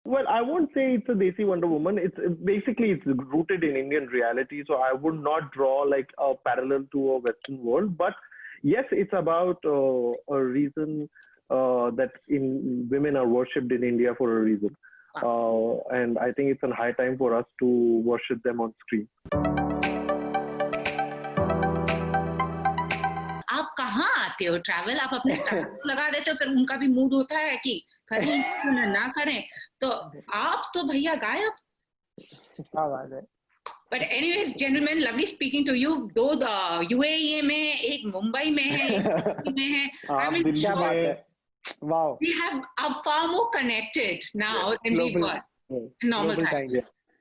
Well, I won't say it's a Desi Wonder Woman. Basically it's rooted in Indian reality, so I would not draw like a parallel to a Western world. But yes, it's about a reason that in women are worshipped in India for a reason, and I think it's a high time for us to worship them on screen. आप कहाँ आते हो travel? आप अपने startup लगा देते हो, फिर उनका भी मूड होता है कि करें ना करें, तो आप तो भैया गायब। क्या बात है। But anyways, gentlemen, lovely speaking to you. दो UAE में, एक मुंबई में है, एक दिल्ली में है. I mean, क्या बात है। Wow. we have are far more connected now than we were in normal times.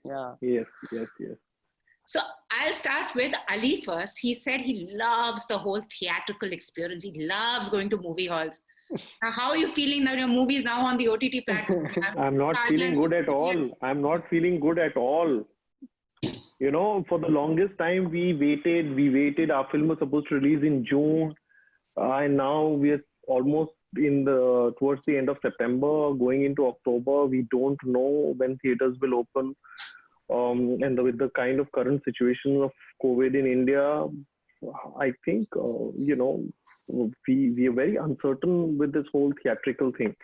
Yeah. Yes. So I'll start with Ali first. He said he loves the whole theatrical experience. He loves going to movie halls. Now, how are you feeling now? Your movie is now on the OTT platform. I'm not feeling good at all. I'm not feeling good at all. You know, for the longest time we waited. Our film was supposed to release in June, and now we are almost towards the end of September, going into October. We don't know when theaters will open. And with the kind of current situation of COVID in India, I think, we are very uncertain with this whole theatrical thing.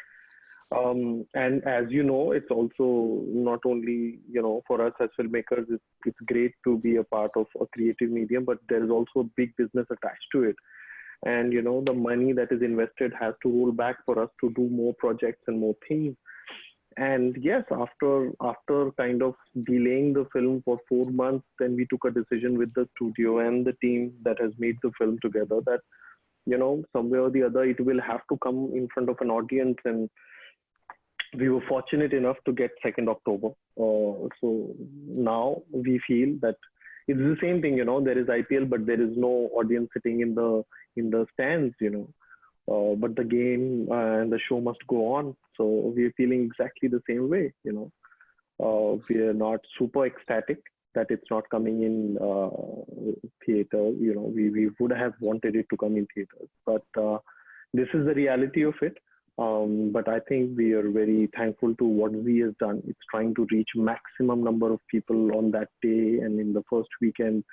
And as you know, it's also not only, for us as filmmakers, it's great to be a part of a creative medium, but there is also a big business attached to it. And, the money that is invested has to roll back for us to do more projects and more things. And yes, after kind of delaying the film for 4 months, then we took a decision with the studio and the team that has made the film together that, somewhere or the other, it will have to come in front of an audience. And we were fortunate enough to get 2nd October. So now we feel that it's the same thing, there is IPL, but there is no audience sitting in the stands, but the game and the show must go on. So we're feeling exactly the same way, we are not super ecstatic that it's not coming in theater. We would have wanted it to come in theaters, but this is the reality of it. But I think we are very thankful to what we has done. It's trying to reach maximum number of people on that day and in the first weekend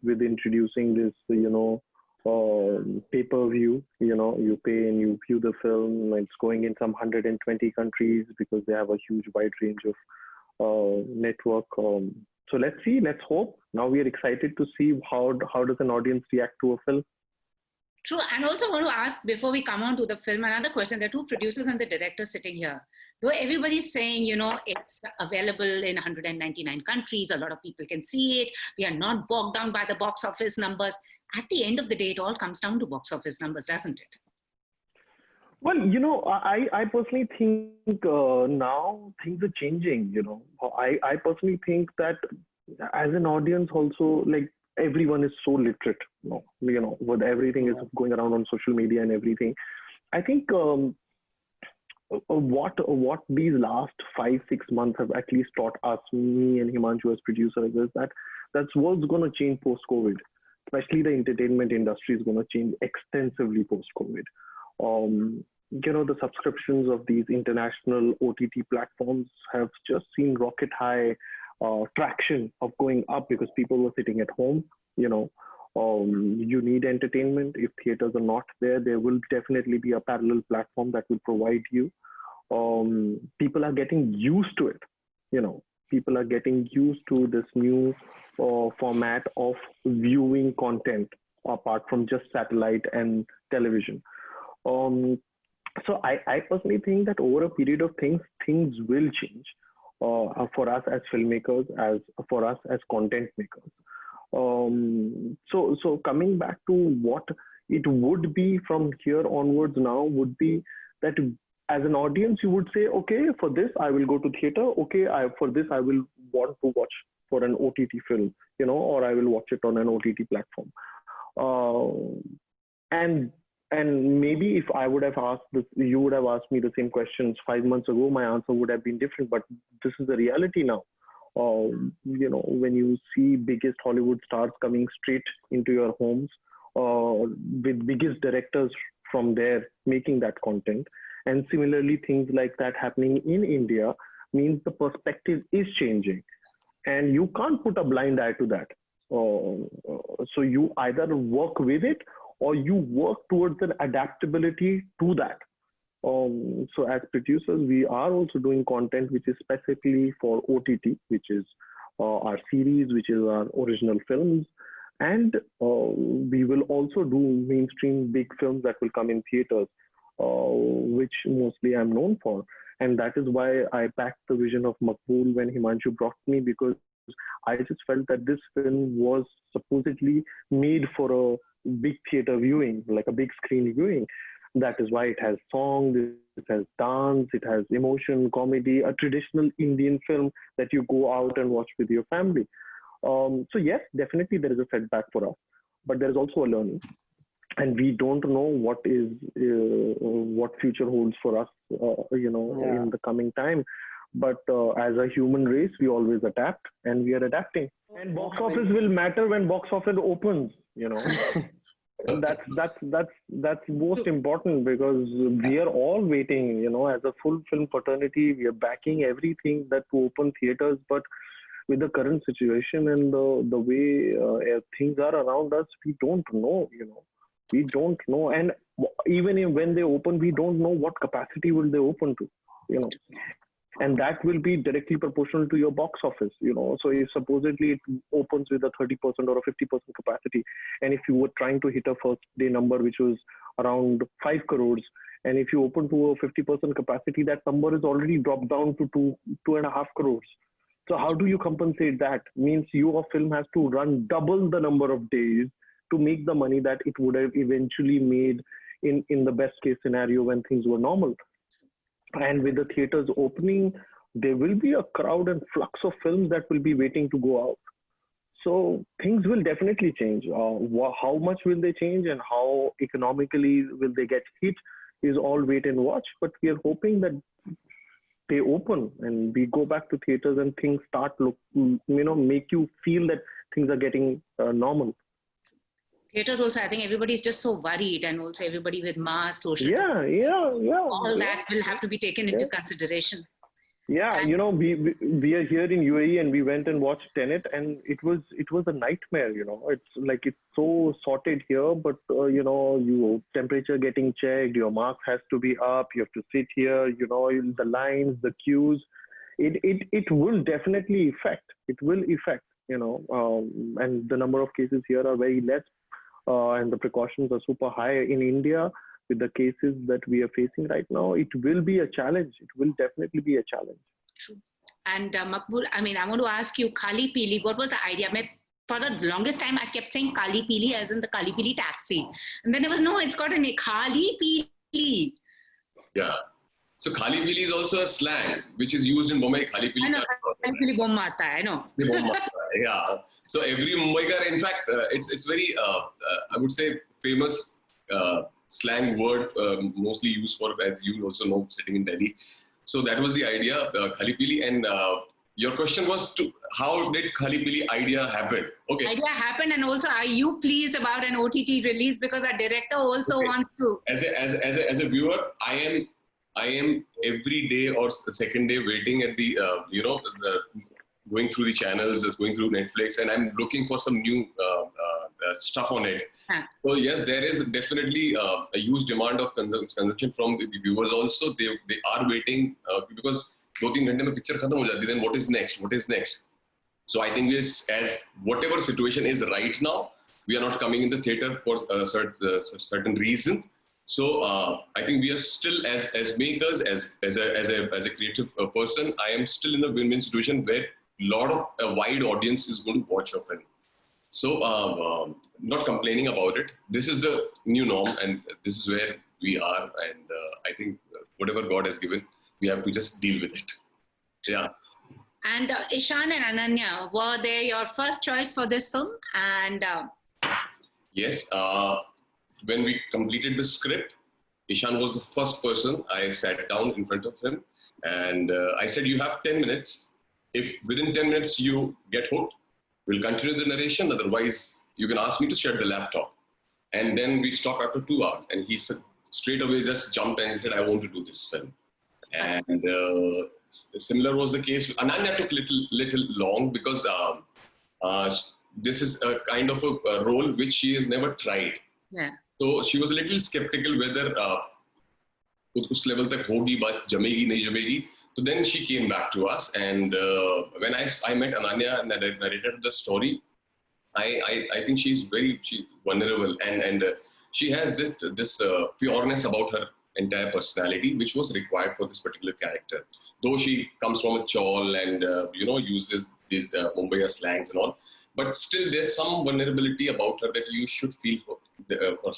with introducing this, pay-per-view. You pay and you view the film. It's going in some 120 countries because they have a huge wide range of network. So let's see, let's hope. Now we are excited to see how does an audience react to a film. True. And also want to ask, before we come on to the film, another question. There are two producers and the director sitting here. Though everybody's saying, it's available in 199 countries, a lot of people can see it. We are not bogged down by the box office numbers. At the end of the day, it all comes down to box office numbers, doesn't it? Well, I personally think now things are changing, I personally think that as an audience also, like, everyone is so literate, with everything is going around on social media and everything. I think what these last 5-6 months have at least taught us, me and Himanshu as producers, is that's what's going to change post-COVID. Especially the entertainment industry is going to change extensively post-COVID. The subscriptions of these international OTT platforms have just seen rocket high traction of going up because people were sitting at home. You need entertainment. If theaters are not there, there will definitely be a parallel platform that will provide you. People are getting used to it. People are getting used to this new format of viewing content apart from just satellite and television. So I personally think that over a period of things will change for us as filmmakers, for us as content makers. So coming back to what it would be from here onwards now would be that as an audience, you would say, okay, for this, I will go to theater. Okay, for this, I will want to watch for an OTT film, or I will watch it on an OTT platform. And maybe if I would have asked this, you would have asked me the same questions 5 months ago, my answer would have been different, but this is the reality now. When you see biggest Hollywood stars coming straight into your homes, with biggest directors from there making that content, and similarly things like that happening in India, means the perspective is changing. And you can't put a blind eye to that. So you either work with it or you work towards an adaptability to that. So as producers, we are also doing content which is specifically for OTT, which is our series, which is our original films. And we will also do mainstream big films that will come in theaters, which mostly I'm known for. And that is why I backed the vision of Maqbool when Himanshu brought me, because I just felt that this film was supposedly made for a big theater viewing, like a big screen viewing. That is why it has songs, it has dance, it has emotion, comedy, a traditional Indian film that you go out and watch with your family. So yes, definitely there is a setback for us, but there is also a learning, and we don't know what future holds for us, in the coming time. But as a human race, we always adapt, and we are adapting. And box office will matter when box office opens. That's most important, because we are all waiting. As a full film fraternity, we are backing everything that to open theaters, but with the current situation and the way things are around us, we don't know, we don't know. And even when they open, we don't know what capacity will they open to, and that will be directly proportional to your box office, So if supposedly it opens with a 30% or a 50% capacity, and if you were trying to hit a first day number, which was around 5 crores, and if you open to a 50% capacity, that number is already dropped down to 2.5 crores. So how do you compensate that? Means your film has to run double the number of days to make the money that it would have eventually made in the best case scenario when things were normal. And with the theaters opening, there will be a crowd and flux of films that will be waiting to go out. So things will definitely change. How much will they change and how economically will they get hit is all wait and watch. But we are hoping that they open and we go back to theaters and things start make you feel that things are getting normal. Theaters also, I think everybody's just so worried, and also everybody with masks, social all that will have to be taken into consideration. Yeah, we are here in UAE and we went and watched Tenet, and it was a nightmare. It's like it's so sorted here, but your temperature getting checked, your mask has to be up, you have to sit here, the lines, the queues. It will definitely affect. It will affect. And the number of cases here are very less, and the precautions are super high in India. With the cases that we are facing right now, it will be a challenge. It will definitely be a challenge. True. And Maqbool, I want to ask you, Kali Pili, what was the idea? For the longest time, I kept saying Kali Pili as in the Kali Pili taxi. And then it was, no, it's got a name, Kali Pili. Yeah. So Kali Pili is also a slang which is used in Mumbai. Kali Pili. I know, Kali Pili bomb marta hai, I know. Yeah. So every Mumbaikar, in fact, it's very, I would say, famous slang word, mostly used for, as you also know, sitting in Delhi. So that was the idea, Kali Pili. And your question was, how did Kali Pili idea happen? Okay. Idea happened, and also, are you pleased about an OTT release? Because our director also wants to. As a viewer, I am every day or the second day waiting at the going through the channels, just going through Netflix, and I'm looking for some new stuff on it. So yes, there is definitely a huge demand of consumption from the viewers also. They are waiting because 2-3 घंटे में picture खत्म हो जाती है. Then what is next? What is next? So I think as whatever situation is right now, we are not coming in the theater for certain reasons. So I think we are still as makers, as a creative person, I am still in a win-win situation where a wide audience is going to watch your film. So not complaining about it. This is the new norm, and this is where we are. And I think whatever God has given, we have to just deal with it. Yeah. And Ishan and Ananya, were they your first choice for this film? And yes, when we completed the script, Ishan was the first person I sat down in front of him, and I said, "You have 10 minutes. If within 10 minutes you get hooked, we'll continue the narration. Otherwise, you can ask me to shut the laptop." And then we stopped after 2 hours, and he said, straight away just jumped and he said, "I want to do this film." And similar was the case. Ananya took little long because this is a kind of a role which she has never tried. Yeah. So she was a little skeptical whether उस level तक होगी बात जमेगी नहीं जमेगी. So then she came back to us, and when I met Ananya and narrated the story, I think she's vulnerable, and she has this pureness about her entire personality, which was required for this particular character. Though she comes from a chawl and uses these Mumbai slangs and all, but still there's some vulnerability about her that you should feel for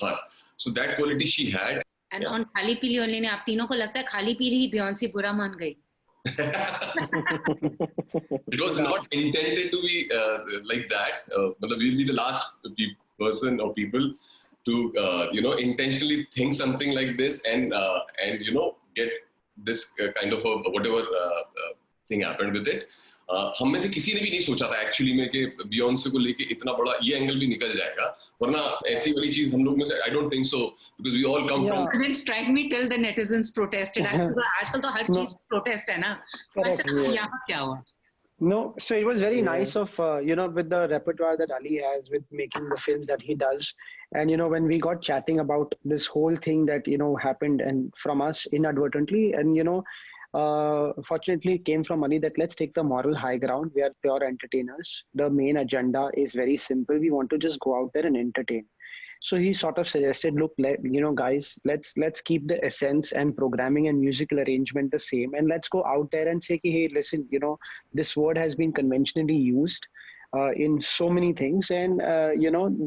her. So that quality she had. And on खाली पीली only ने आप तीनों को लगता है खाली पीली ही Beyonce बुरा मान गई. It was not intended to be like that. We'll be the last person or people to intentionally think something like this and get this kind of whatever thing happened with it. हम में से किसी ने भी नहीं सोचा था actually में कि बियॉन्से को लेके इतना बड़ा ये एंगल भी निकल जाएगा, वरना ऐसी वाली चीज हम लोग में से I don't think so, because we all come from. It didn't strike me till the netizens protested. आजकल तो हर चीज protest है ना. यहाँ क्या हुआ? No, so it was very nice of, with the repertoire that Ali has with making the films that he does. And, when we got chatting about this whole thing that, happened and from us inadvertently, and, fortunately it came from Ali that let's take the moral high ground. We are pure entertainers. The main agenda is very simple. We want to just go out there and entertain. So he sort of suggested, look, guys, let's keep the essence and programming and musical arrangement the same, and let's go out there and say, hey, listen, this word has been conventionally used in so many things, and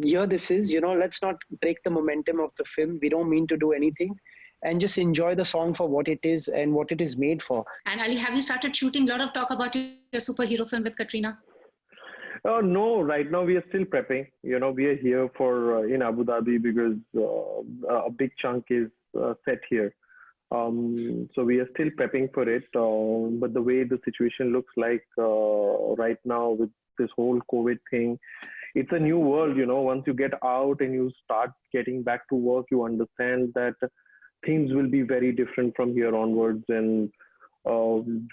here this is, let's not break the momentum of the film. We don't mean to do anything, and just enjoy the song for what it is and what it is made for. And Ali, have you started shooting? A lot of talk about your superhero film with Katrina. No, right now we are still prepping. We are here for in Abu Dhabi because a big chunk is set here. So we are still prepping for it. But the way the situation looks like right now with this whole COVID thing, it's a new world. Once you get out and you start getting back to work, you understand that things will be very different from here onwards, and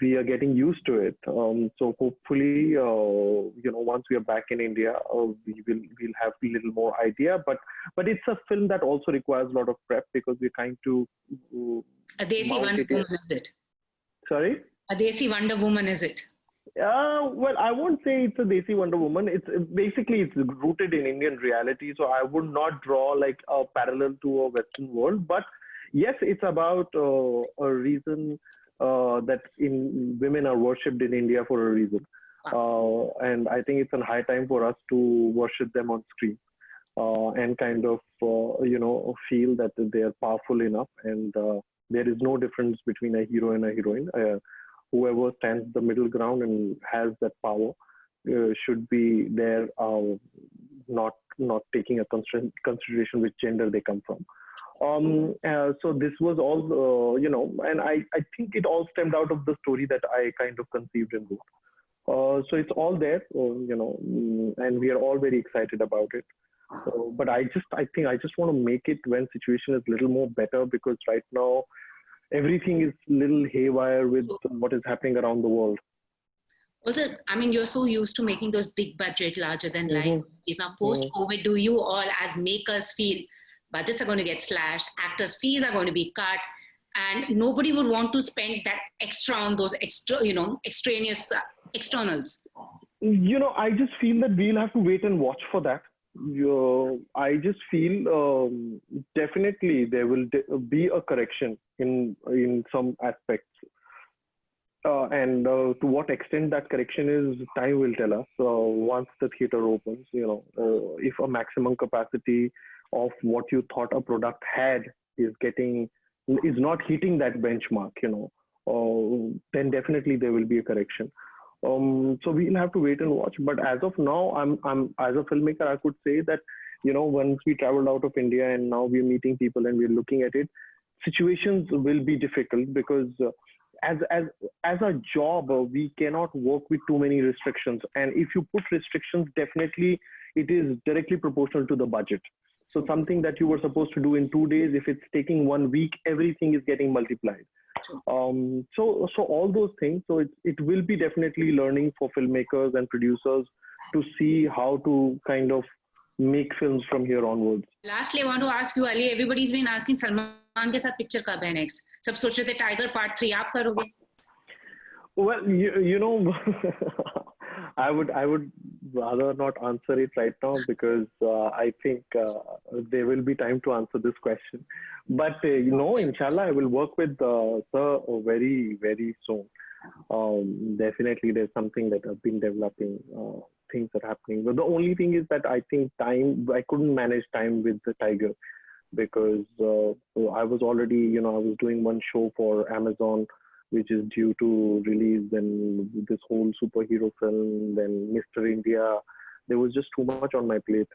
we are getting used to it. So hopefully, once we are back in India, we'll have a little more idea. But it's a film that also requires a lot of prep because we're trying to. A Desi Wonder Woman, is it? Sorry? A Desi Wonder Woman, is it? Well, I won't say it's a Desi Wonder Woman. It's rooted in Indian reality. So I would not draw like a parallel to a Western world. But yes, it's about a reason. That women are worshipped in India for a reason. And I think it's a high time for us to worship them on screen and kind of, feel that they are powerful enough. And there is no difference between a hero and a heroine. Whoever stands the middle ground and has that power should be there, not taking a consideration which gender they come from. So this was all, and I think it all stemmed out of the story that I kind of conceived and wrote. So it's all there, and we are all very excited about it. But I think I just want to make it when situation is a little more better, because right now everything is a little haywire with what is happening around the world. Also, I mean, you're so used to making those big budget, larger than life movies. Now, post-COVID, do you all as makers feel budgets are going to get slashed, actors' fees are going to be cut, and nobody would want to spend that extra on those extraneous externals? I just feel that we'll have to wait and watch for that. I just feel definitely there will be a correction in some aspects. And to what extent that correction is, time will tell us. Once the theater opens, if a maximum capacity of what you thought a product had is not hitting that benchmark, then definitely there will be a correction. So we'll have to wait and watch. But as of now, I'm as a filmmaker, I could say that, once we traveled out of India and now we're meeting people and we're looking at it, situations will be difficult because as a job, we cannot work with too many restrictions. And if you put restrictions, definitely it is directly proportional to the budget. So something that you were supposed to do in 2 days, if it's taking 1 week, everything is getting multiplied. So all those things. So it will be definitely learning for filmmakers and producers to see how to kind of make films from here onwards. Lastly, I want to ask you, Ali, everybody's been asking Salman ke sath picture kab hai next? Sab soch rahe the Tiger Part 3 aap karoge? Well, you know, I would rather not answer it right now because I think there will be time to answer this question. But inshallah, I will work with sir very, very soon. Definitely, there's something that I've been developing. Things are happening. But the only thing is that I think I couldn't manage time with the Tiger because I was already, I was doing one show for Amazon, which is due to release, then this whole superhero film, then Mr. India. There was just too much on my plate.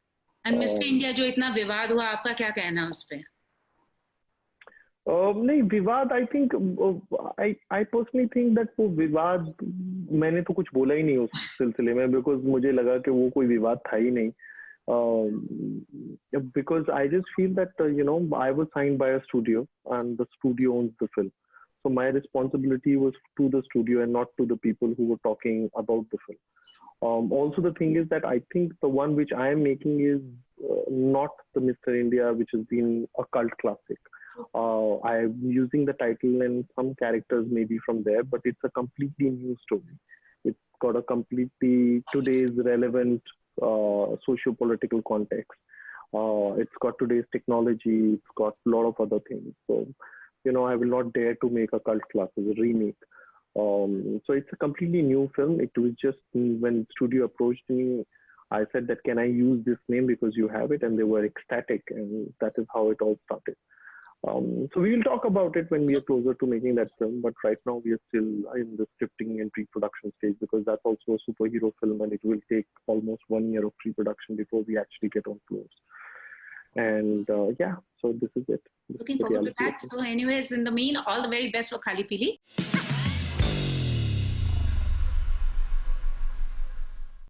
And Mr. India, जो इतना विवाद हुआ, आपका क्या कहना है उस पे? नहीं विवाद, I think I personally think that वो विवाद मैंने तो कुछ बोला ही नहीं उस सिलसिले में because मुझे लगा कि वो कोई विवाद था ही नहीं. Because I just feel that I was signed by a studio and the studio owns the film. So my responsibility was to the studio and not to the people who were talking about the film. Also, the thing is that I think the one which I am making is not the Mr. India, which has been a cult classic. I'm using the title and some characters maybe from there, but it's a completely new story. It's got a completely today's relevant socio-political context. It's got today's technology. It's got a lot of other things. So, I will not dare to make a cult classic, a remake. So it's a completely new film. It was just when studio approached me, I said that can I use this name because you have it, and they were ecstatic, and that is how it all started. So we will talk about it when we are closer to making that film, but right now we are still in the scripting and pre-production stage because that's also a superhero film and it will take almost 1 year of pre-production before we actually get on floors. And so this is it. Looking forward to that. So anyways, in the mean, all the very best for Khali Pili.